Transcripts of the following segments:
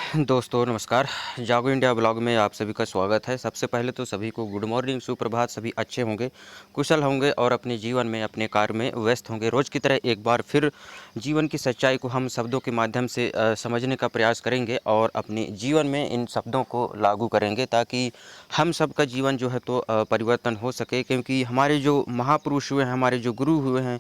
दोस्तों नमस्कार। जागो इंडिया ब्लॉग में आप सभी का स्वागत है। सबसे पहले तो सभी को गुड मॉर्निंग, सुप्रभात। सभी अच्छे होंगे, कुशल होंगे और अपने जीवन में, अपने कार्य में व्यस्त होंगे। रोज़ की तरह एक बार फिर जीवन की सच्चाई को हम शब्दों के माध्यम से समझने का प्रयास करेंगे और अपने जीवन में इन शब्दों को लागू करेंगे ताकि हम सबका जीवन जो है तो परिवर्तन हो सके। क्योंकि हमारे जो महापुरुष हुए हैं, हमारे जो गुरु हुए हैं,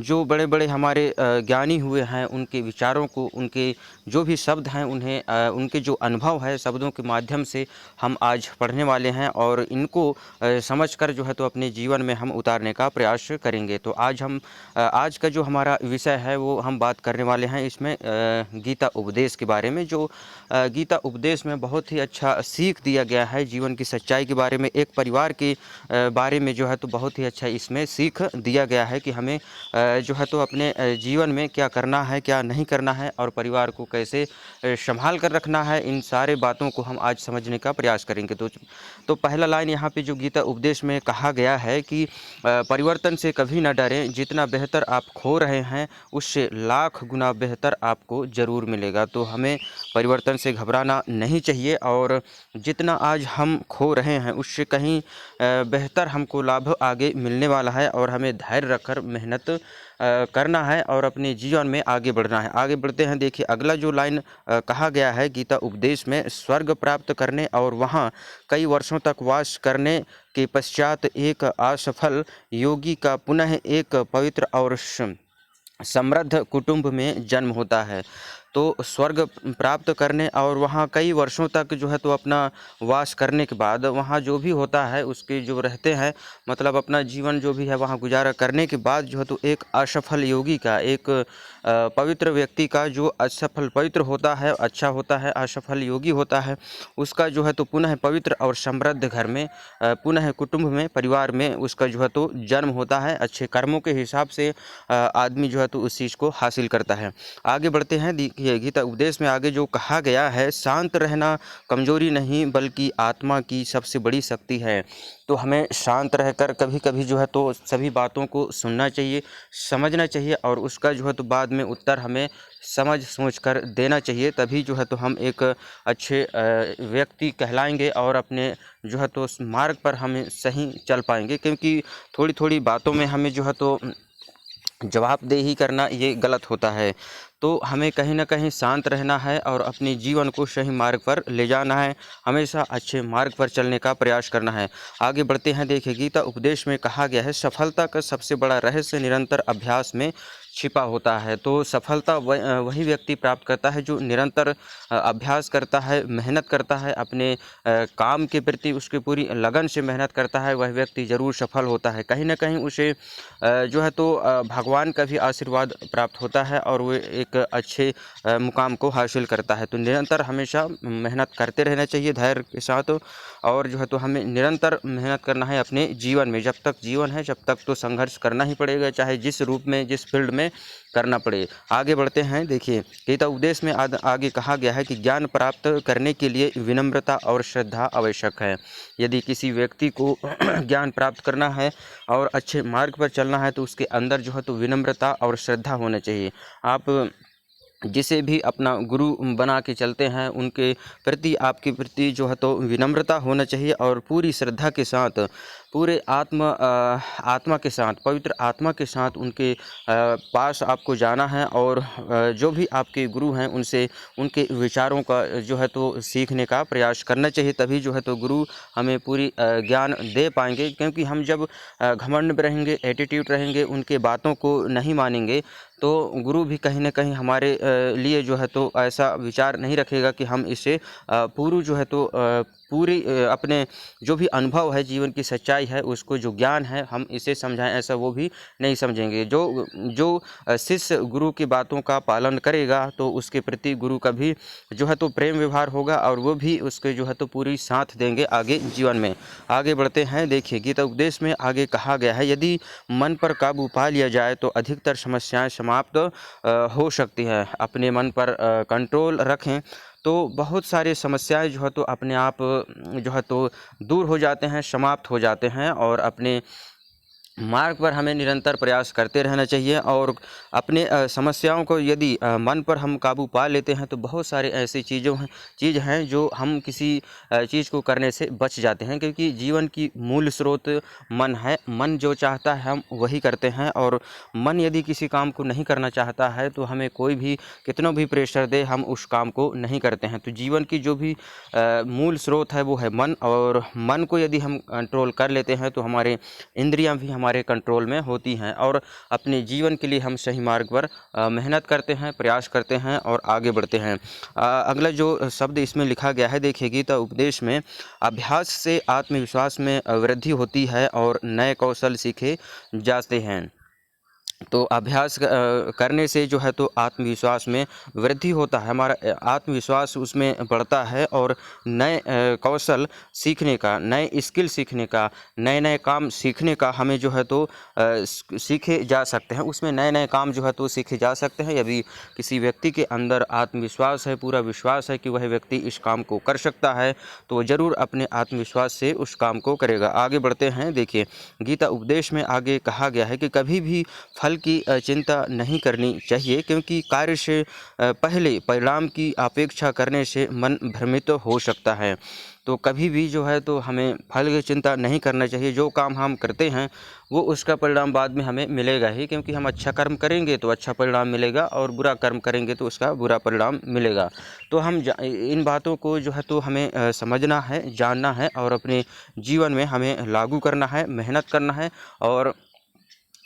जो बड़े बड़े हमारे ज्ञानी हुए हैं, उनके विचारों को, उनके जो भी शब्द हैं उन्हें उनके जो अनुभव है शब्दों के माध्यम से हम आज पढ़ने वाले हैं और इनको समझकर जो है तो अपने जीवन में हम उतारने का प्रयास करेंगे। तो आज का जो हमारा विषय है वो हम बात करने वाले हैं इसमें गीता उपदेश के बारे में। जो गीता उपदेश में बहुत ही अच्छा सीख दिया गया है जीवन की सच्चाई के बारे में। एक परिवार के बारे में जो है तो बहुत ही अच्छा इसमें सीख दिया गया है कि हमें जो है तो अपने जीवन में क्या करना है, क्या नहीं करना है और परिवार को कैसे संभाल कर रखना है। इन सारे बातों को हम आज समझने का प्रयास करेंगे। तो पहला लाइन यहाँ पे जो गीता उपदेश में कहा गया है कि परिवर्तन से कभी ना डरें, जितना बेहतर आप खो रहे हैं उससे लाख गुना बेहतर आपको ज़रूर मिलेगा। तो हमें परिवर्तन से घबराना नहीं चाहिए और जितना आज हम खो रहे हैं उससे कहीं बेहतर हमको लाभ आगे मिलने वाला है और हमें धैर्य रखकर मेहनत करना है और अपने जीवन में आगे बढ़ना है। आगे बढ़ते हैं। देखिए अगला जो लाइन कहा गया है गीता उपदेश में, स्वर्ग प्राप्त करने और वहाँ कई वर्षों तक वास करने के पश्चात एक असफल योगी का पुनः एक पवित्र और समृद्ध कुटुंब में जन्म होता है। तो स्वर्ग प्राप्त करने और वहाँ कई वर्षों तक जो है तो अपना वास करने के बाद वहाँ जो भी होता है उसके जो रहते हैं, मतलब अपना जीवन जो भी है वहाँ गुजारा करने के बाद जो है तो एक असफल योगी का, एक पवित्र व्यक्ति का जो असफल पवित्र होता है, अच्छा होता है, असफल योगी होता है, उसका जो है तो पुनः पवित्र और समृद्ध घर में, पुनः कुटुंब में, परिवार में उसका जो है तो जन्म होता है। अच्छे कर्मों के हिसाब से आदमी जो है तो उस चीज़ को हासिल करता है। आगे बढ़ते हैं। देखिए गीता उपदेश में आगे जो कहा गया है, शांत रहना कमजोरी नहीं बल्कि आत्मा की सबसे बड़ी शक्ति है। तो हमें शांत रहकर कभी कभी जो है तो सभी बातों को सुनना चाहिए, समझना चाहिए और उसका जो है तो बाद में उत्तर हमें समझ सोच कर देना चाहिए। तभी जो है तो हम एक अच्छे व्यक्ति कहलाएंगे और अपने जो है तो उस मार्ग पर हमें सही चल पाएंगे। क्योंकि थोड़ी थोड़ी बातों में हमें जो है तो जवाबदेही करना ये गलत होता है। तो हमें कहीं न कहीं शांत रहना है और अपने जीवन को सही मार्ग पर ले जाना है, हमेशा अच्छे मार्ग पर चलने का प्रयास करना है। आगे बढ़ते हैं। देखिए गीता उपदेश में कहा गया है, सफलता का सबसे बड़ा रहस्य निरंतर अभ्यास में छिपा होता है। तो सफलता वही व्यक्ति प्राप्त करता है जो निरंतर अभ्यास करता है, मेहनत करता है, अपने काम के प्रति उसकी पूरी लगन से मेहनत करता है, वह व्यक्ति ज़रूर सफल होता है। कहीं न कहीं उसे जो है तो भगवान का भी आशीर्वाद प्राप्त होता है और वो एक अच्छे मुकाम को हासिल करता है। तो निरंतर हमेशा मेहनत करते रहना चाहिए धैर्य के साथ और जो है तो हमें निरंतर मेहनत करना है अपने जीवन में। जब तक जीवन है जब तक तो संघर्ष करना ही पड़ेगा, चाहे जिस रूप में, जिस फील्ड में करना पड़े। आगे बढ़ते हैं। देखिए गीता उपदेश में आगे कहा गया है कि ज्ञान प्राप्त करने के लिए विनम्रता और श्रद्धा आवश्यक है। यदि किसी व्यक्ति को ज्ञान प्राप्त करना है और अच्छे मार्ग पर चलना है तो उसके अंदर जो है तो विनम्रता और श्रद्धा होना चाहिए। आप जिसे भी अपना गुरु बना के चलते हैं उनके प्रति, आपके प्रति जो है तो विनम्रता होना चाहिए और पूरी श्रद्धा के साथ, पूरे आत्मा के साथ, पवित्र आत्मा के साथ उनके पास आपको जाना है और जो भी आपके गुरु हैं उनसे उनके विचारों का जो है तो सीखने का प्रयास करना चाहिए। तभी जो है तो गुरु हमें पूरी ज्ञान दे पाएंगे। क्योंकि हम जब घमंड में रहेंगे, एटीट्यूड रहेंगे, उनके बातों को नहीं मानेंगे तो गुरु भी कहीं न कहीं हमारे लिए जो है तो ऐसा विचार नहीं रखेगा कि हम इसे पूरी जो है तो पूरी अपने जो भी अनुभव है, जीवन की सच्चाई है, उसको जो ज्ञान है हम इसे समझाएं, ऐसा वो भी नहीं समझेंगे। जो जो शिष्य गुरु की बातों का पालन करेगा तो उसके प्रति गुरु का भी जो है तो प्रेम व्यवहार होगा और वो भी उसके जो है तो पूरी साथ देंगे आगे जीवन में। आगे बढ़ते हैं। देखिए गीता उपदेश में आगे कहा गया है, यदि मन पर काबू पा लिया जाए तो अधिकतर समस्याएं समाप्त हो सकती हैं। अपने मन पर कंट्रोल रखें तो बहुत सारे समस्याएं जो है तो अपने आप जो है तो दूर हो जाते हैं, समाप्त हो जाते हैं और अपने मार्ग पर हमें निरंतर प्रयास करते रहना चाहिए और अपने समस्याओं को यदि मन पर हम काबू पा लेते हैं तो बहुत सारे ऐसी चीज़ हैं जो हम किसी चीज़ को करने से बच जाते हैं, क्योंकि जीवन की मूल स्रोत मन है। मन जो चाहता है हम वही करते हैं, और मन यदि किसी काम को नहीं करना चाहता है तो हमें कोई भी कितना भी प्रेशर दे हम उस काम को नहीं करते हैं। तो जीवन की जो भी मूल स्रोत है वो है मन, और मन को यदि हम कंट्रोल कर लेते हैं तो हमारे इंद्रियां भी हमारे कंट्रोल में होती हैं, और अपने जीवन के लिए हम सही मार्ग पर मेहनत करते हैं, प्रयास करते हैं और आगे बढ़ते हैं। अगला जो शब्द इसमें लिखा गया है, देखिए, गीता उपदेश में अभ्यास से आत्मविश्वास में वृद्धि होती है और नए कौशल सीखे जाते हैं। तो अभ्यास करने से जो है तो आत्मविश्वास में वृद्धि होता है, हमारा आत्मविश्वास उसमें बढ़ता है, और नए कौशल सीखने का, नए स्किल सीखने का, नए नए काम सीखने का हमें जो है तो सीखे जा सकते हैं। उसमें नए नए काम जो है तो सीखे जा सकते हैं यदि किसी व्यक्ति के अंदर आत्मविश्वास है, पूरा विश्वास है कि वह व्यक्ति इस काम को कर सकता है, तो ज़रूर अपने आत्मविश्वास से उस काम को करेगा। आगे बढ़ते हैं। देखिए, गीता उपदेश में आगे कहा गया है कि कभी भी फल की चिंता नहीं करनी चाहिए, क्योंकि कार्य से पहले परिणाम की अपेक्षा करने से मन भ्रमित हो सकता है। तो कभी भी जो है तो हमें फल की चिंता नहीं करना चाहिए। जो काम हम करते हैं वो उसका परिणाम बाद में हमें मिलेगा ही, क्योंकि हम अच्छा कर्म करेंगे तो अच्छा परिणाम मिलेगा, और बुरा कर्म करेंगे तो उसका बुरा परिणाम मिलेगा। तो हम इन बातों को जो है तो हमें समझना है, जानना है, और अपने जीवन में हमें लागू करना है, मेहनत करना है, और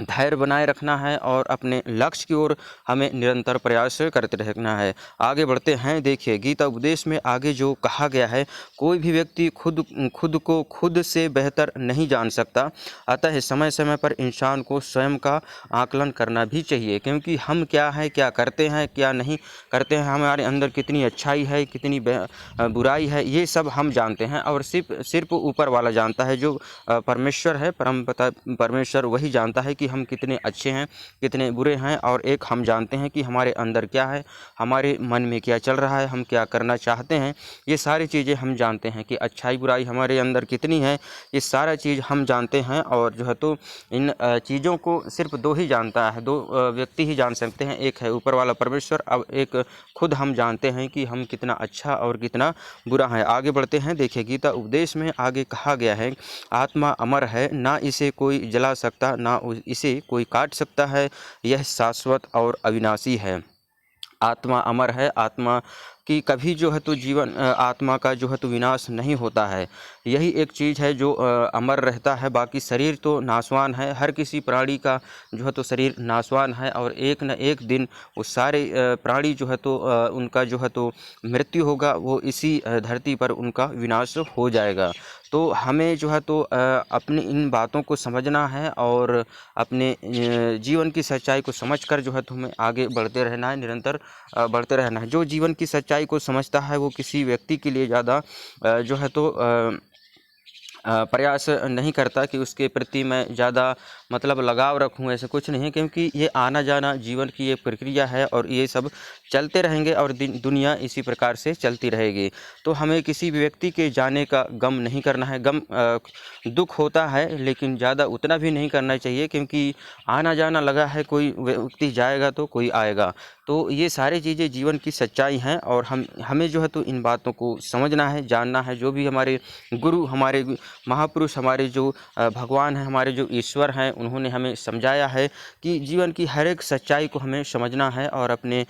धैर्य बनाए रखना है, और अपने लक्ष्य की ओर हमें निरंतर प्रयास करते रहना है। आगे बढ़ते हैं। देखिए, गीता उपदेश में आगे जो कहा गया है, कोई भी व्यक्ति खुद को खुद से बेहतर नहीं जान सकता, अतः समय समय पर इंसान को स्वयं का आकलन करना भी चाहिए, क्योंकि हम क्या है, क्या करते हैं, क्या नहीं करते हैं, हमारे अंदर कितनी अच्छाई है, कितनी बुराई है, ये सब हम जानते हैं, और सिर्फ ऊपर वाला जानता है, जो परमेश्वर है, परमपिता परमेश्वर, वही जानता है कि हम कितने अच्छे हैं, कितने बुरे हैं। और एक हम जानते हैं कि हमारे अंदर क्या है, हमारे मन में क्या चल रहा है, हम क्या करना चाहते हैं, ये सारी चीज़ें हम जानते हैं कि अच्छाई बुराई हमारे अंदर कितनी है, ये सारा चीज़ हम जानते हैं। और जो है तो इन चीज़ों को सिर्फ दो ही जानता है, दो व्यक्ति ही जान सकते हैं, एक है ऊपर वाला परमेश्वर, अब एक खुद हम जानते हैं कि हम कितना अच्छा और कितना बुरा है। आगे बढ़ते हैं। देखिए, गीता उपदेश में आगे कहा गया है, आत्मा अमर है, ना इसे कोई जला सकता, ना इसे कोई काट सकता है, यह शाश्वत और अविनाशी है। आत्मा अमर है, आत्मा कि कभी जो है तो जीवन आत्मा का जो है तो विनाश नहीं होता है। यही एक चीज़ है जो अमर रहता है, बाकी शरीर तो नाशवान है, हर किसी प्राणी का जो है तो शरीर नाशवान है, और एक न एक दिन वो सारे प्राणी जो है तो उनका जो है तो मृत्यु होगा, वो इसी धरती पर उनका विनाश हो जाएगा। तो हमें जो है तो अपनी इन बातों को समझना है, और अपने जीवन की सच्चाई को समझकर जो है तो हमें आगे बढ़ते रहना है, निरंतर बढ़ते रहना है। जो जीवन की सच्चाई को समझता है वो किसी व्यक्ति के लिए ज़्यादा जो है तो प्रयास नहीं करता कि उसके प्रति मैं ज़्यादा मतलब लगाव रखूं, ऐसे कुछ नहीं है, क्योंकि ये आना जाना जीवन की एक प्रक्रिया है, और ये सब चलते रहेंगे, और दुनिया इसी प्रकार से चलती रहेगी। तो हमें किसी भी व्यक्ति के जाने का गम नहीं करना है। गम दुख होता है, लेकिन ज़्यादा उतना भी नहीं करना चाहिए, क्योंकि आना जाना लगा है, कोई व्यक्ति जाएगा तो कोई आएगा। तो ये सारी चीज़ें जीवन की सच्चाई हैं, और हमें जो है तो इन बातों को समझना है, जानना है। जो भी हमारे गुरु, हमारे महापुरुष, हमारे जो भगवान हैं, हमारे जो ईश्वर हैं, उन्होंने हमें समझाया है कि जीवन की हर एक सच्चाई को हमें समझना है, और अपने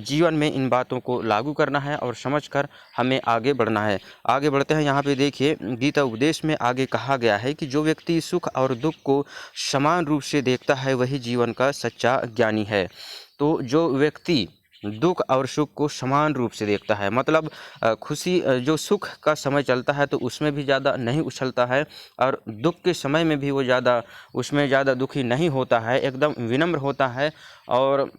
जीवन में इन बातों को लागू करना है, और समझकर हमें आगे बढ़ना है। आगे बढ़ते हैं। यहाँ पे देखिए, गीता उपदेश में आगे कहा गया है कि जो व्यक्ति सुख और दुख को समान रूप से देखता है वही जीवन का सच्चा ज्ञानी है। तो जो व्यक्ति दुख और सुख को समान रूप से देखता है, मतलब खुशी जो सुख का समय चलता है तो उसमें भी ज़्यादा नहीं उछलता है, और दुख के समय में भी वो उसमें ज़्यादा दुखी नहीं होता है, एकदम विनम्र होता है, और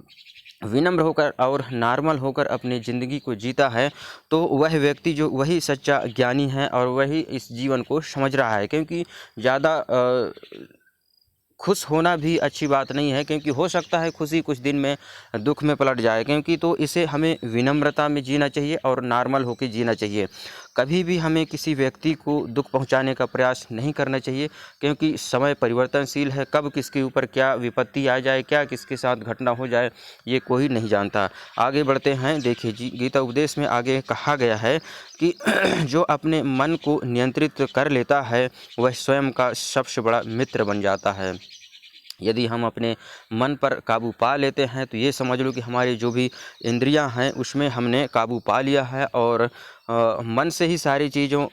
विनम्र होकर और नॉर्मल होकर अपनी ज़िंदगी को जीता है, तो वह व्यक्ति जो वही सच्चा ज्ञानी है, और वही इस जीवन को समझ रहा है। क्योंकि ज़्यादा खुश होना भी अच्छी बात नहीं है, क्योंकि हो सकता है खुशी कुछ दिन में दुख में पलट जाए, क्योंकि तो इसे हमें विनम्रता में जीना चाहिए और नॉर्मल होकर जीना चाहिए। कभी भी हमें किसी व्यक्ति को दुख पहुंचाने का प्रयास नहीं करना चाहिए, क्योंकि समय परिवर्तनशील है। कब किसके ऊपर क्या विपत्ति आ जाए, क्या किसके साथ घटना हो जाए, ये कोई नहीं जानता। आगे बढ़ते हैं। देखिए जी, गीता उपदेश में आगे कहा गया है कि जो अपने मन को नियंत्रित कर लेता है वह स्वयं का सबसे बड़ा मित्र बन जाता है। यदि हम अपने मन पर काबू पा लेते हैं तो ये समझ लो कि हमारी जो भी इंद्रियां हैं उसमें हमने काबू पा लिया है, और मन से ही सारी चीज़ों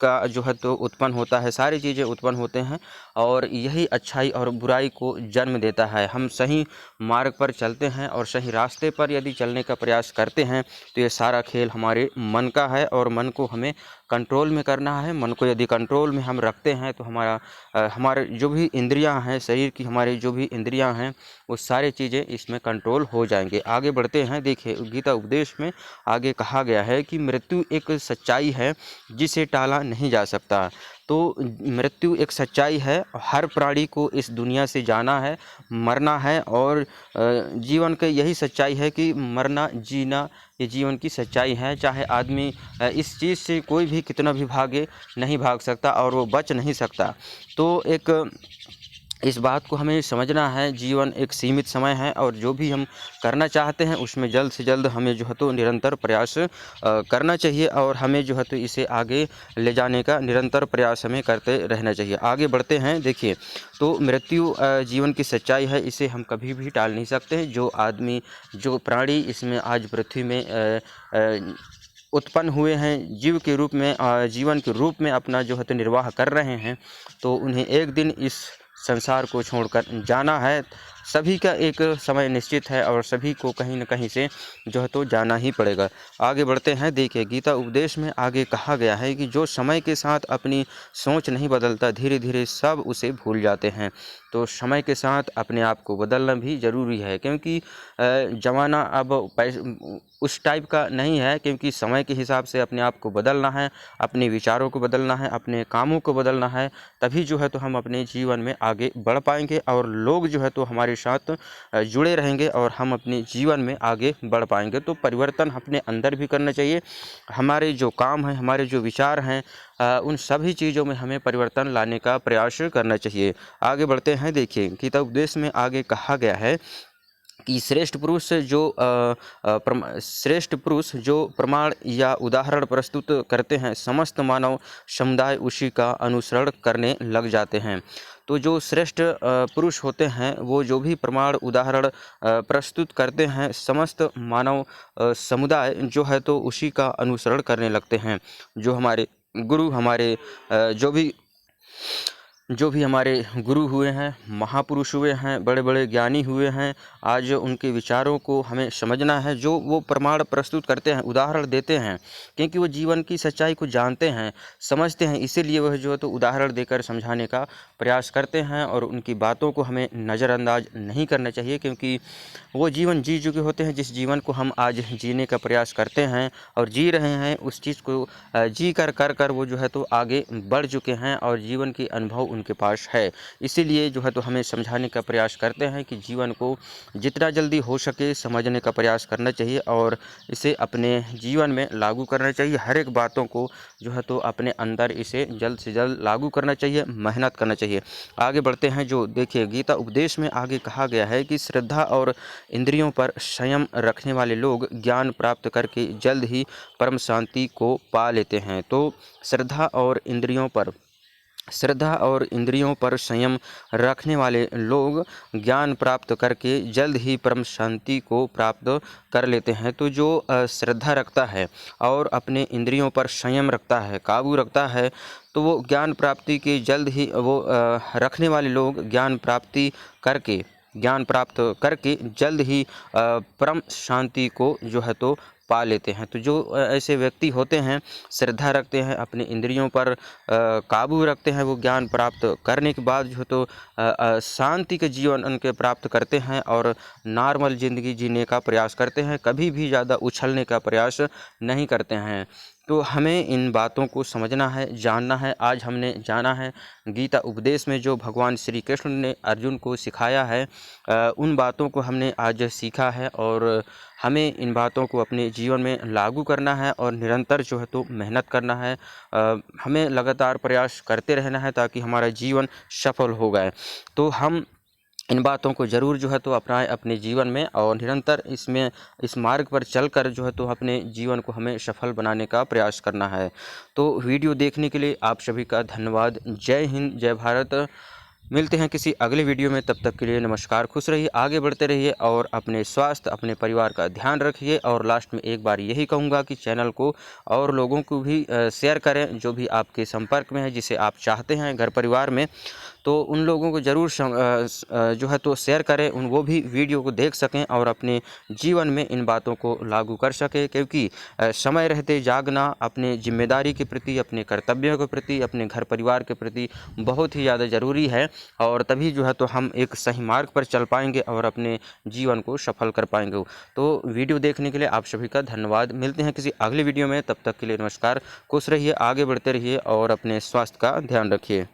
का जो है तो उत्पन्न होता है, सारी चीज़ें उत्पन्न होते हैं, और यही अच्छाई और बुराई को जन्म देता है। हम सही मार्ग पर चलते हैं और सही रास्ते पर यदि चलने का प्रयास करते हैं तो ये सारा खेल हमारे मन का है, और मन को हमें कंट्रोल में करना है। मन को यदि कंट्रोल में हम रखते हैं तो हमारे जो भी इंद्रियां हैं, शरीर की हमारी जो भी इंद्रियां हैं, वो सारी चीज़ें इसमें कंट्रोल हो जाएंगे। आगे बढ़ते हैं। देखिए, गीता उपदेश में आगे कहा गया है कि मृत्यु एक सच्चाई है जिसे टाला नहीं जा सकता। तो मृत्यु एक सच्चाई है, हर प्राणी को इस दुनिया से जाना है, मरना है, और जीवन की यही सच्चाई है कि मरना जीना ये जीवन की सच्चाई है। चाहे आदमी इस चीज़ से कोई भी कितना भी भागे, नहीं भाग सकता और वो बच नहीं सकता। तो इस बात को हमें समझना है, जीवन एक सीमित समय है, और जो भी हम करना चाहते हैं उसमें जल्द से जल्द हमें जो है तो निरंतर प्रयास करना चाहिए, और हमें जो है तो इसे आगे ले जाने का निरंतर प्रयास हमें करते रहना चाहिए। आगे बढ़ते हैं। देखिए, तो मृत्यु जीवन की सच्चाई है, इसे हम कभी भी टाल नहीं सकते। जो आदमी, जो प्राणी इसमें आज पृथ्वी में उत्पन्न हुए हैं, जीव के रूप में, जीवन के रूप में अपना जो है तो निर्वाह कर रहे हैं, तो उन्हें एक दिन इस संसार को छोड़कर जाना है। सभी का एक समय निश्चित है, और सभी को कहीं न कहीं से जो है तो जाना ही पड़ेगा। आगे बढ़ते हैं। देखिए, गीता उपदेश में आगे कहा गया है कि जो समय के साथ अपनी सोच नहीं बदलता, धीरे धीरे सब उसे भूल जाते हैं। तो समय के साथ अपने आप को बदलना भी ज़रूरी है, क्योंकि ज़माना अब उस टाइप का नहीं है, क्योंकि समय के हिसाब से अपने आप को बदलना है, अपने विचारों को बदलना है, अपने कामों को बदलना है। तभी जो है तो हम अपने जीवन में आगे बढ़ पाएंगे, और लोग जो है तो हमारे साथ जुड़े रहेंगे, और हम अपने जीवन में आगे बढ़ पाएंगे। तो परिवर्तन अपने अंदर भी करना चाहिए। हमारे जो काम हैं, हमारे जो विचार हैं, उन सभी चीज़ों में हमें परिवर्तन लाने का प्रयास करना चाहिए। आगे बढ़ते हैं। देखिए, गीता उपदेश में आगे कहा गया है कि श्रेष्ठ पुरुष जो प्रमाण या उदाहरण प्रस्तुत करते हैं, समस्त मानव समुदाय उसी का अनुसरण करने लग जाते हैं। तो जो श्रेष्ठ पुरुष होते हैं, वो जो भी प्रमाण उदाहरण प्रस्तुत करते हैं, समस्त मानव समुदाय जो है तो उसी का अनुसरण करने लगते हैं। जो हमारे गुरु, हमारे जो भी हमारे गुरु हुए हैं, महापुरुष हुए हैं, बड़े बड़े ज्ञानी हुए हैं, आज उनके विचारों को हमें समझना है। जो वो प्रमाण प्रस्तुत करते हैं, उदाहरण देते हैं, क्योंकि वो जीवन की सच्चाई को जानते हैं, समझते हैं, इसीलिए वह जो है तो उदाहरण देकर समझाने का प्रयास करते हैं, और उनकी बातों को हमें नज़रअंदाज नहीं करना चाहिए, क्योंकि वो जीवन जी चुके होते हैं। जिस जीवन को हम आज जीने का प्रयास करते हैं और जी रहे हैं, उस चीज़ को जी कर वो जो है तो आगे बढ़ चुके हैं, और जीवन की अनुभव उनके पास है। इसीलिए जो है तो हमें समझाने का प्रयास करते हैं कि जीवन को जितना जल्दी हो सके समझने का प्रयास करना चाहिए, और इसे अपने जीवन में लागू करना चाहिए। हर एक बातों को जो है तो अपने अंदर इसे जल्द से जल्द लागू करना चाहिए, मेहनत करना चाहिए। आगे बढ़ते हैं। जो देखिए, गीता उपदेश में आगे कहा गया है कि श्रद्धा और इंद्रियों पर संयम रखने वाले लोग ज्ञान प्राप्त करके जल्द ही परम शांति को पा लेते हैं। तो श्रद्धा और इंद्रियों पर संयम रखने वाले लोग ज्ञान प्राप्त करके जल्द ही परम शांति को प्राप्त कर लेते हैं। तो जो श्रद्धा रखता है और अपने इंद्रियों पर संयम रखता है, काबू रखता है, तो वो ज्ञान प्राप्ति के जल्द ही रखने वाले लोग ज्ञान प्राप्त करके जल्द ही परम शांति को जो है तो पा लेते हैं। तो जो ऐसे व्यक्ति होते हैं, श्रद्धा रखते हैं, अपने इंद्रियों पर काबू रखते हैं, वो ज्ञान प्राप्त करने के बाद जो है तो शांति के जीवन उनके प्राप्त करते हैं, और नॉर्मल ज़िंदगी जीने का प्रयास करते हैं, कभी भी ज़्यादा उछलने का प्रयास नहीं करते हैं। तो हमें इन बातों को समझना है, जानना है। आज हमने जाना है गीता उपदेश में जो भगवान श्री कृष्ण ने अर्जुन को सिखाया है, उन बातों को हमने आज सीखा है और हमें इन बातों को अपने जीवन में लागू करना है और निरंतर जो है तो मेहनत करना है। हमें लगातार प्रयास करते रहना है ताकि हमारा जीवन सफल हो गए। तो हम इन बातों को ज़रूर जो है तो अपनाएं अपने जीवन में और निरंतर इस मार्ग पर चलकर जो है तो अपने जीवन को हमें सफल बनाने का प्रयास करना है। तो वीडियो देखने के लिए आप सभी का धन्यवाद। जय हिंद, जय भारत। मिलते हैं किसी अगले वीडियो में, तब तक के लिए नमस्कार। खुश रहिए, आगे बढ़ते रहिए और अपने स्वास्थ्य, अपने परिवार का ध्यान रखिए। और लास्ट में एक बार यही कहूँगा कि चैनल को और लोगों को भी शेयर करें, जो भी आपके संपर्क में है, जिसे आप चाहते हैं घर परिवार में, तो उन लोगों को ज़रूर जो है तो शेयर करें, वो भी वीडियो को देख सकें और अपने जीवन में इन बातों को लागू कर सकें। क्योंकि समय रहते जागना अपने जिम्मेदारी के प्रति, अपने कर्तव्यों के प्रति, अपने घर परिवार के प्रति बहुत ही ज़्यादा ज़रूरी है। और तभी जो है तो हम एक सही मार्ग पर चल पाएंगे और अपने जीवन को सफल कर पाएंगे। तो वीडियो देखने के लिए आप सभी का धन्यवाद। मिलते हैं किसी अगले वीडियो में, तब तक के लिए नमस्कार। खुश रहिए, आगे बढ़ते रहिए और अपने स्वास्थ्य का ध्यान रखिए।